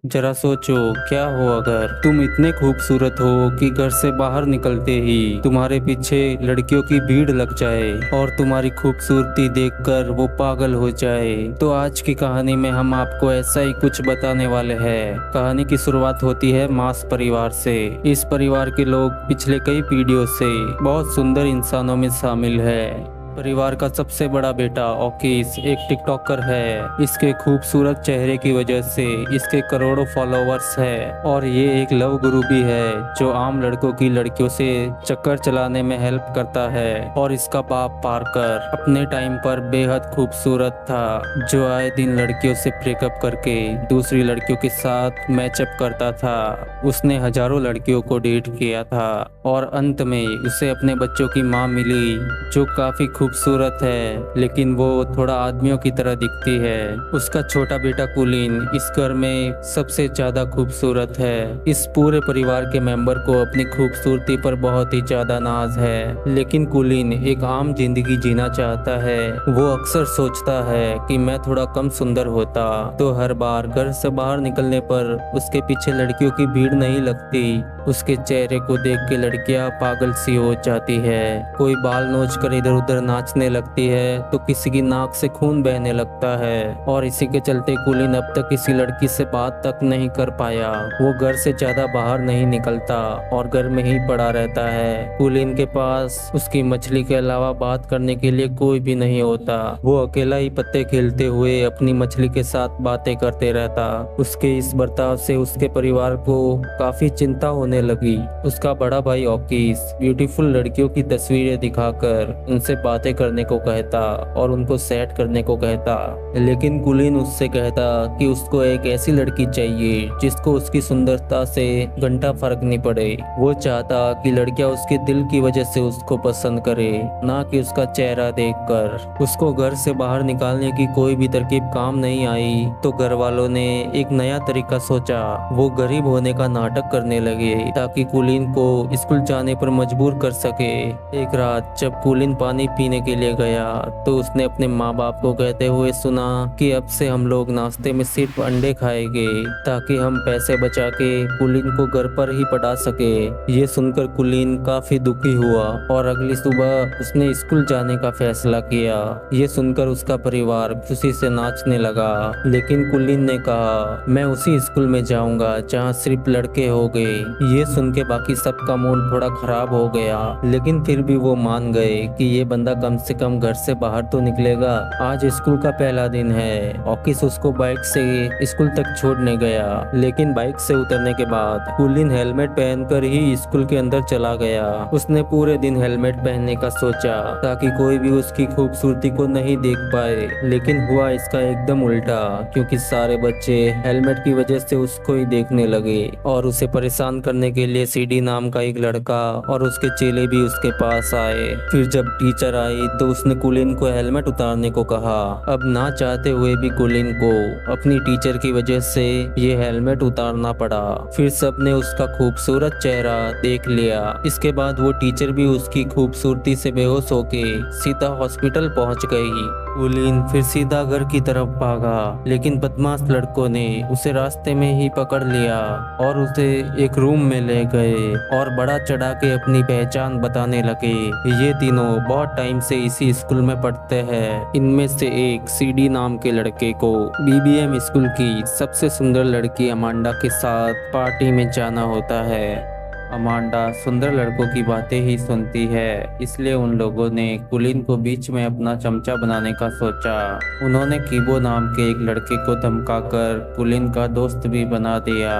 जरा सोचो, क्या हो अगर तुम इतने खूबसूरत हो कि घर से बाहर निकलते ही तुम्हारे पीछे लड़कियों की भीड़ लग जाए और तुम्हारी खूबसूरती देखकर वो पागल हो जाए। तो आज की कहानी में हम आपको ऐसा ही कुछ बताने वाले हैं। कहानी की शुरुआत होती है मास परिवार से। इस परिवार के लोग पिछले कई पीढ़ियों से बहुत सुंदर इंसानों में शामिल है। परिवार का सबसे बड़ा बेटा ओकिस एक टिकटॉकर है। इसके खूबसूरत चेहरे की वजह से इसके करोड़ों फॉलोवर्स है और ये एक लव गुरु भी है जो आम लड़कों की लड़कियों से चक्कर चलाने में हेल्प करता है। और इसका बाप पार्कर अपने टाइम पर बेहद खूबसूरत था, जो आए दिन लड़कियों से ब्रेकअप करके दूसरी लड़कियों के साथ मैचअप करता था। उसने हजारों लड़कियों को डेट किया था और अंत में उसे अपने बच्चों की माँ मिली जो काफी खूबसूरत है, लेकिन वो थोड़ा आदमियों की तरह दिखती है। उसका छोटा बेटा कुलीन इस घर में सबसे ज्यादा खूबसूरत है। इस पूरे परिवार के मेंबर को अपनी खूबसूरती पर बहुत ही ज्यादा नाज है, लेकिन कुलीन एक आम जिंदगी जीना चाहता है। वो अक्सर सोचता है कि मैं थोड़ा कम सुंदर होता तो हर बार घर से बाहर निकलने पर उसके पीछे लड़कियों की भीड़ नहीं लगती। उसके चेहरे को देख के लड़कियां पागल सी हो जाती है। कोई बाल नोच कर इधर उधर नाचने लगती है तो किसी की नाक से खून बहने लगता है। और इसी के चलते कुलीन अब तक किसी लड़की से बात तक नहीं कर पाया। वो घर से ज्यादा बाहर नहीं निकलता और घर में ही पड़ा रहता है। कुलीन के पास उसकी मछली के अलावा बात करने के लिए कोई भी नहीं होता। वो अकेला ही पत्ते खेलते हुए अपनी मछली के साथ बातें करते रहता। उसके इस बर्ताव से उसके परिवार को काफी चिंता होने लगी। उसका बड़ा भाई ओकिस ब्यूटीफुल लड़कियों की तस्वीरें दिखाकर उनसे बातें करने को कहता और उनको सेट करने को कहता, लेकिन कुलीन उससे कहता कि उसको एक ऐसी लड़की चाहिए जिसको उसकी सुंदरता से घंटा फर्क नहीं पड़े। वो चाहता कि लड़कियां उसके दिल की वजह से उसको पसंद करे, ना कि उसका चेहरा देखकर। उसको घर से बाहर निकालने की कोई भी तरकीब काम नहीं आई तो घर वालों ने एक नया तरीका सोचा। वो गरीब होने का नाटक करने लगे ताकि कुलीन को स्कूल जाने पर मजबूर कर सके। एक रात जब कुलीन पानी पीने के लिए गया तो उसने अपने माँ बाप को कहते हुए सुना कि अब से हम लोग नाश्ते में सिर्फ अंडे खाएंगे ताकि हम पैसे बचा के कुलीन को घर पर ही पढ़ा सके। ये सुनकर कुलीन काफी दुखी हुआ और अगली सुबह उसने स्कूल जाने का फैसला किया। ये सुनकर उसका परिवार खुशी से नाचने लगा, लेकिन कुलीन ने कहा मैं उसी स्कूल में जाऊंगा जहाँ सिर्फ लड़के होंगे। ये सुन के बाकी सबका मूड थोड़ा खराब हो गया, लेकिन फिर भी वो मान गए कि ये बंदा कम से कम घर से बाहर तो निकलेगा। आज स्कूल का पहला दिन है। ऑकिस उसको बाइक से स्कूल तक छोड़ने गया, लेकिन बाइक से उतरने के बाद कुलीन हेलमेट पहनकर ही स्कूल के अंदर चला गया। उसने पूरे दिन हेलमेट पहनने का सोचा ताकि कोई भी उसकी खूबसूरती को नहीं देख पाए, लेकिन हुआ इसका एकदम उल्टा, क्योंकि सारे बच्चे हेलमेट की वजह से उसको ही देखने लगे और उसे परेशान करने के लिए सीडी नाम का एक लड़का और उसके चेले भी उसके पास आए। फिर जब टीचर आई तो उसने कुलीन को हेलमेट उतारने को कहा। अब ना चाहते हुए भी कुलीन को अपनी टीचर की वजह से ये हेलमेट उतारना पड़ा। फिर सबने उसका खूबसूरत चेहरा देख लिया। इसके बाद वो टीचर भी उसकी खूबसूरती से बेहोश होके सीधा हॉस्पिटल पहुंच गई। कुलीन फिर सीधा घर की तरफ भागा, लेकिन बदमाश लड़कों ने उसे रास्ते में ही पकड़ लिया और उसे एक रूम में ले गए और बड़ा चढ़ा के अपनी पहचान बताने लगे। ये तीनों बहुत टाइम से इसी स्कूल में पढ़ते हैं। इनमें से एक सीडी नाम के लड़के को बीबीएम स्कूल की सबसे सुंदर लड़की अमांडा के साथ पार्टी में जाना होता है। अमांडा सुंदर लड़कों की बातें ही सुनती है, इसलिए उन लोगों ने कुलीन को बीच में अपना चमचा बनाने का सोचा। उन्होंने कीबो नाम के एक लड़के को धमकाकर कुलीन का दोस्त भी बना दिया।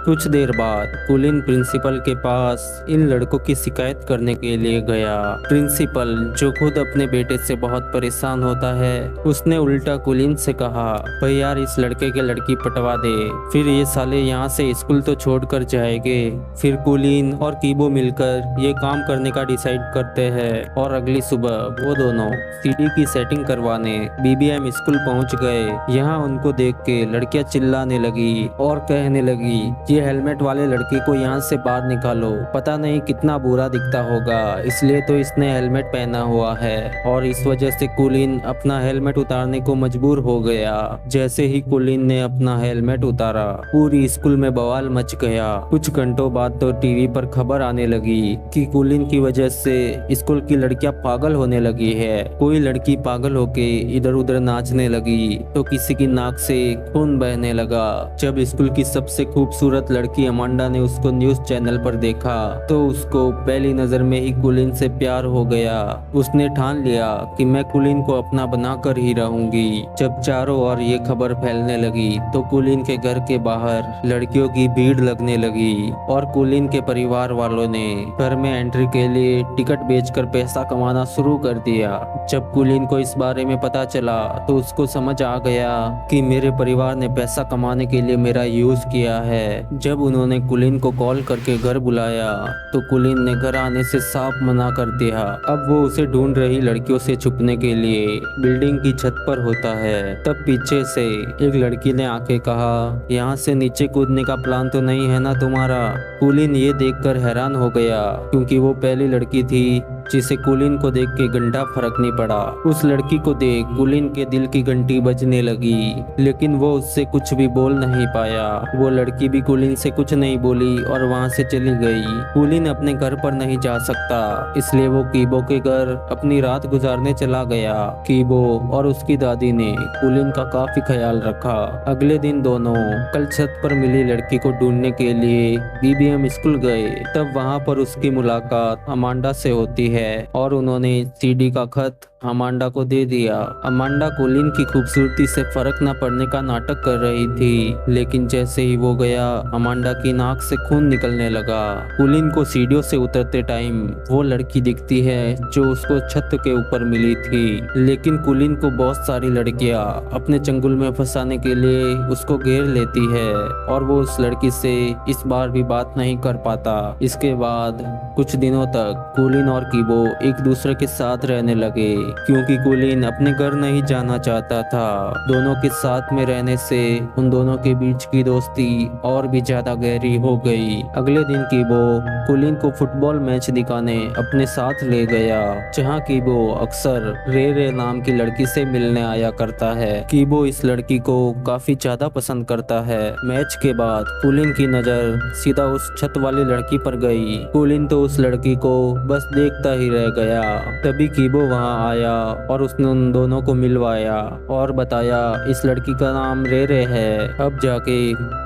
कुछ देर बाद कुलीन प्रिंसिपल के पास इन लड़कों की शिकायत करने के लिए गया। प्रिंसिपल, जो खुद अपने बेटे से बहुत परेशान होता है, उसने उल्टा कुलीन से कहा भाई यार इस लड़के के लड़की पटवा दे, फिर ये साले यहाँ से स्कूल तो छोड़कर जाएंगे। फिर कुलीन और कीबो मिलकर ये काम करने का डिसाइड करते हैं और अगली सुबह वो दोनों सीडी की सेटिंग करवाने बीबीएम स्कूल पहुँच गए। यहाँ उनको देख के लड़कियां चिल्लाने लगी और कहने लगी ये हेलमेट वाले लड़के को यहाँ से बाहर निकालो, पता नहीं कितना बुरा दिखता होगा, इसलिए तो इसने हेलमेट पहना हुआ है। और इस वजह से कुलीन अपना हेलमेट उतारने को मजबूर हो गया। जैसे ही कुलीन ने अपना हेलमेट उतारा, पूरी स्कूल में बवाल मच गया। कुछ घंटों बाद तो टीवी पर खबर आने लगी कि कुलीन की वजह से स्कूल की लड़कियां पागल होने लगी है। कोई लड़की पागल होके इधर उधर नाचने लगी तो किसी की नाक से खून बहने लगा। जब स्कूल की सबसे खूबसूरत लड़की अमांडा ने उसको न्यूज चैनल पर देखा तो उसको पहली नजर में ही कुलीन से प्यार हो गया। उसने ठान लिया कि मैं कुलीन को अपना बनाकर ही रहूंगी। जब चारों ओर ये खबर फैलने लगी तो कुलीन के घर के बाहर लड़कियों की भीड़ लगने लगी और कुलीन के परिवार वालों ने घर में एंट्री के लिए टिकट बेचकर पैसा कमाना शुरू कर दिया। जब कुलीन को इस बारे में पता चला तो उसको समझ आ गया कि मेरे परिवार ने पैसा कमाने के लिए मेरा यूज किया है। जब उन्होंने कुलीन को कॉल करके घर बुलाया तो कुलीन ने घर आने से साफ मना कर दिया। अब वो उसे ढूंढ रही लड़कियों से छुपने के लिए बिल्डिंग की छत पर होता है। तब पीछे से एक लड़की ने आके कहा, यहाँ से नीचे कूदने का प्लान तो नहीं है ना तुम्हारा। कुलीन ये देखकर हैरान हो गया क्योंकि वो पहली लड़की थी जिसे कुलीन को देख के घंटा फर्क नहीं पड़ा। उस लड़की को देख कुलीन के दिल की घंटी बजने लगी, लेकिन वो उससे कुछ भी बोल नहीं पाया। वो लड़की भी कुलीन से कुछ नहीं बोली और वहाँ से चली गई। कुलीन अपने घर पर नहीं जा सकता, इसलिए वो कीबो के घर अपनी रात गुजारने चला गया। कीबो और उसकी दादी ने कुलीन का काफी ख्याल रखा। अगले दिन दोनों कल छत पर मिली लड़की को ढूंढने के लिए बीबीएम स्कूल गए। तब वहाँ पर उसकी मुलाकात अमांडा से होती है और उन्होंने सीडी का खत अमांडा को दे दिया। अमांडा कुलीन की खूबसूरती से फर्क न पड़ने का नाटक कर रही थी, लेकिन जैसे ही वो गया अमांडा की नाक से खून निकलने लगा। कुलीन को सीढ़ियों से उतरते टाइम वो लड़की दिखती है जो उसको छत के ऊपर मिली थी, लेकिन कुलीन को बहुत सारी लड़कियां अपने चंगुल में फंसाने के लिए उसको घेर लेती है और वो उस लड़की से इस बार भी बात नहीं कर पाता। इसके बाद कुछ दिनों तक कुलीन और कीबो एक दूसरे के साथ रहने लगे क्योंकि कुलीन अपने घर नहीं जाना चाहता था। दोनों के साथ में रहने से उन दोनों के बीच की दोस्ती और भी ज्यादा गहरी हो गई। अगले दिन कीबो कुलीन को फुटबॉल मैच दिखाने अपने साथ ले गया, जहां कीबो अक्सर रे नाम की लड़की से मिलने आया करता है। कीबो इस लड़की को काफी ज्यादा पसंद करता है। मैच के बाद कुलीन की नजर सीधा उस छत वाली लड़की पर गई। कुलीन तो उस लड़की को बस देखता ही रह गया। तभी कीबो वहां आया और उसने उन दोनों को मिलवाया और बताया इस लड़की का नाम रे है। अब जाके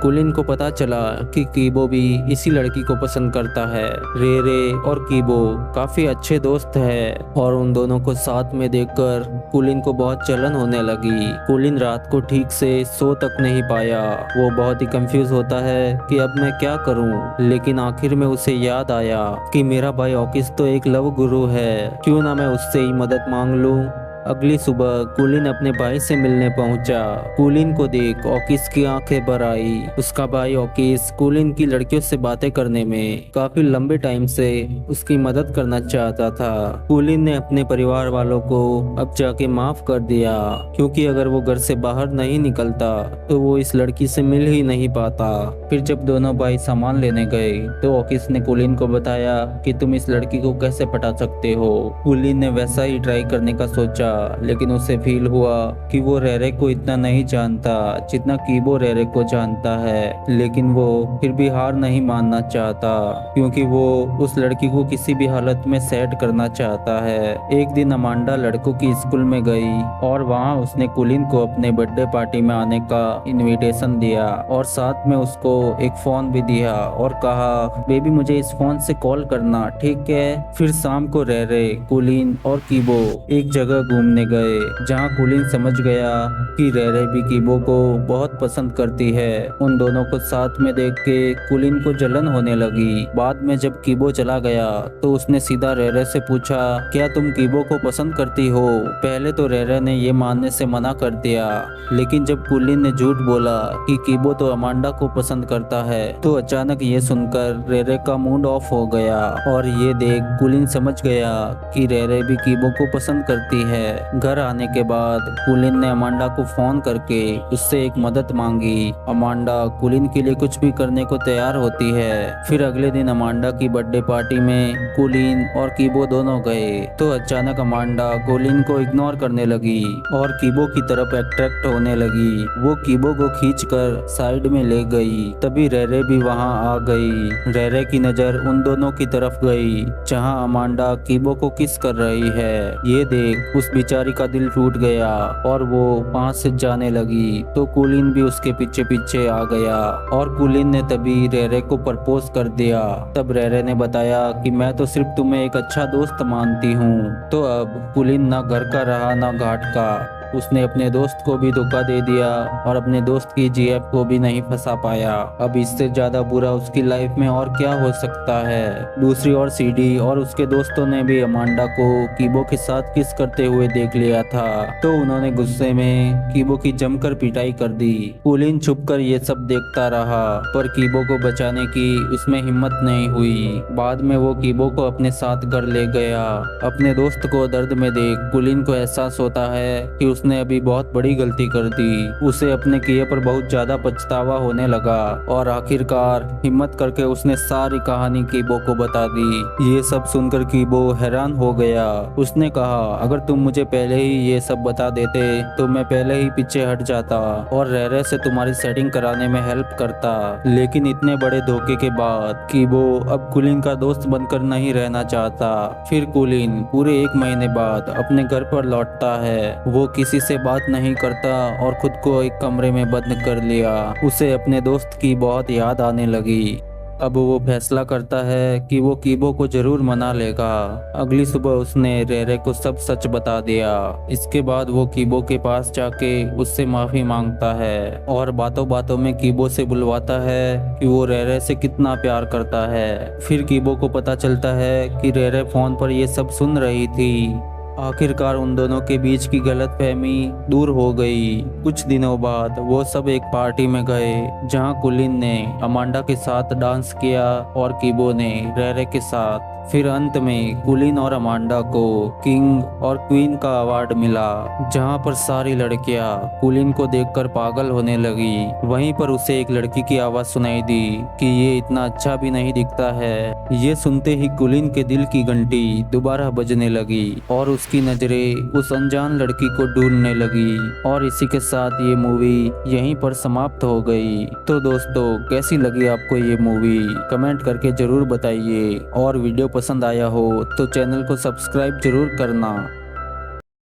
कुलीन को पता चला कि कीबो भी इसी लड़की को पसंद करता है। रे और कीबो काफी अच्छे दोस्त है और उन दोनों को साथ में देखकर कुलीन को बहुत जलन होने लगी। कुलीन रात को ठीक से सो तक नहीं पाया। वो बहुत ही कंफ्यूज होता है कि अब मैं क्या करूं, लेकिन आखिर में उसे याद आया कि मेरा भाई ऑकिस तो एक लव गुरु है, क्यों ना मैं उससे ही मदद मांग लूं। अगली सुबह कुलीन अपने भाई से मिलने पहुंचा। कुलीन को देख ऑकिस की आंखें भर आई। उसका भाई ऑकिस कुलीन की लड़कियों से बातें करने में काफी लंबे टाइम से उसकी मदद करना चाहता था। कुलीन ने अपने परिवार वालों को अब जाके माफ कर दिया, क्योंकि अगर वो घर से बाहर नहीं निकलता तो वो इस लड़की से मिल ही नहीं पाता। फिर जब दोनों भाई सामान लेने गए तो ऑकिस ने कुलीन को बताया कि तुम इस लड़की को कैसे पटा सकते हो। कुलीन ने वैसा ही ट्राई करने का सोचा, लेकिन उसे फील हुआ कि वो रेरे को इतना नहीं जानता जितना कीबो रेरे को जानता है। लेकिन वो फिर भी हार नहीं मानना चाहता, क्योंकि वो उस लड़की को किसी भी हालत में सेट करना चाहता है। एक दिन अमांडा लड़कों की स्कूल में गई और वहाँ उसने कुलीन को अपने बर्थडे पार्टी में आने का इनविटेशन दिया और साथ में उसको एक फोन भी दिया और कहा, बेबी मुझे इस फोन से कॉल करना, ठीक है। फिर शाम को रेरे, कुलीन और कीबो एक जगह घूमने गए, जहां कुलीन समझ गया कि रेरे भी कीबो को बहुत पसंद करती है। उन दोनों को साथ में देख के कुलीन को जलन होने लगी। बाद में जब कीबो चला गया तो उसने सीधा रेरे से पूछा, क्या तुम कीबो को पसंद करती हो? पहले तो रेरे ने ये मानने से मना कर दिया, लेकिन जब कुलीन ने झूठ बोला कि कीबो तो अमांडा को पसंद करता है तो अचानक ये सुनकर रेरे का मूड ऑफ हो गया और ये देख कुलीन समझ गया कि रेरे भी कीबो को पसंद करती है। घर आने के बाद कुलिन ने अमांडा को फोन करके उससे एक मदद मांगी। अमांडा कुलिन के लिए कुछ भी करने को तैयार होती है। फिर अगले दिन अमांडा की बर्थडे पार्टी में कुलिन और कीबो दोनों गए तो अचानक अमांडा कुलिन को इग्नोर करने लगी और कीबो की तरफ अट्रैक्ट होने लगी। वो कीबो को खींचकर साइड में ले गई। तभी रेरे भी वहां आ गई। रेरे की नजर उन दोनों की तरफ गई जहां अमांडा कीबो को किस कर रही है। ये देख उस बेचारी का दिल टूट गया और वो वहां से जाने लगी तो कुलिन भी उसके पीछे पीछे आ गया और कुलिन ने तभी रेरे को प्रपोज कर दिया। तब रेरे ने बताया कि मैं तो सिर्फ तुम्हें एक अच्छा दोस्त मानती हूँ। तो अब कुलिन ना घर का रहा ना घाट का। उसने अपने दोस्त को भी धोखा दे दिया और अपने दोस्त की जीएफ को भी नहीं फंसा पाया। अब इससे ज्यादा बुरा उसकी लाइफ में और क्या हो सकता है। दूसरी ओर सीडी और उसके दोस्तों ने भी अमांडा को कीबो के साथ किस करते हुए देख लिया था तो उन्होंने गुस्से में कीबो की जमकर पिटाई कर दी। कुलिन छुपकर ये सब देखता रहा पर कीबो को बचाने की उसमें हिम्मत नहीं हुई। बाद में वो कीबो को अपने साथ घर ले गया। अपने दोस्त को दर्द में देख कुलिन को एहसास होता है कि उसने अभी बहुत बड़ी गलती कर दी। उसे अपने किए पर बहुत ज्यादा पछतावा होने लगा और आखिरकार हिम्मत करके उसने सारी कहानी कीबो को बता दी। ये सब सुनकर कीबो हैरान हो गया। उसने कहा अगर तुम मुझे पहले ही ये सब बता देते तो मैं पहले ही पीछे हट जाता और रेरे से तुम्हारी सेटिंग कराने में हेल्प करता। लेकिन इतने बड़े धोखे के बाद कीबो अब कुलिन का दोस्त बनकर नहीं रहना चाहता। फिर कुलिन पूरे 1 महीने बाद अपने घर पर लौटता है। वो किसी से बात नहीं करता और खुद को एक कमरे में बंद कर लिया। उसे अपने दोस्त की बहुत याद आने लगी। अब वो फैसला करता है कि वो कीबो को जरूर मना लेगा। अगली सुबह उसने रेरे को सब सच बता दिया। इसके बाद वो कीबो के पास जाके उससे माफी मांगता है और बातों बातों में कीबो से बुलवाता है कि वो रेरे से कितना प्यार करता है। फिर कीबो को पता चलता है कि रेरे फोन पर ये सब सुन रही थी। आखिरकार उन दोनों के बीच की गलतफहमी दूर हो गई। कुछ दिनों बाद वो सब एक पार्टी में गए जहां कुलिन ने अमांडा के साथ डांस किया और कीबो ने रेरे के साथ। फिर अंत में कुलिन और अमांडा को किंग और क्वीन का अवार्ड मिला जहां पर सारी लड़कियां कुलिन को देखकर पागल होने लगी। वहीं पर उसे एक लड़की की आवाज सुनाई दी कि ये इतना अच्छा भी नहीं दिखता है। ये सुनते ही कुलिन के दिल की घंटी दोबारा बजने लगी और उसकी नजरें उस अनजान लड़की को ढूंढने लगी। और इसी के साथ ये मूवी यहीं पर समाप्त हो गई। तो दोस्तों कैसी लगी आपको ये मूवी कमेंट करके जरूर बताइए और वीडियो पसंद आया हो तो चैनल को सब्सक्राइब जरूर करना।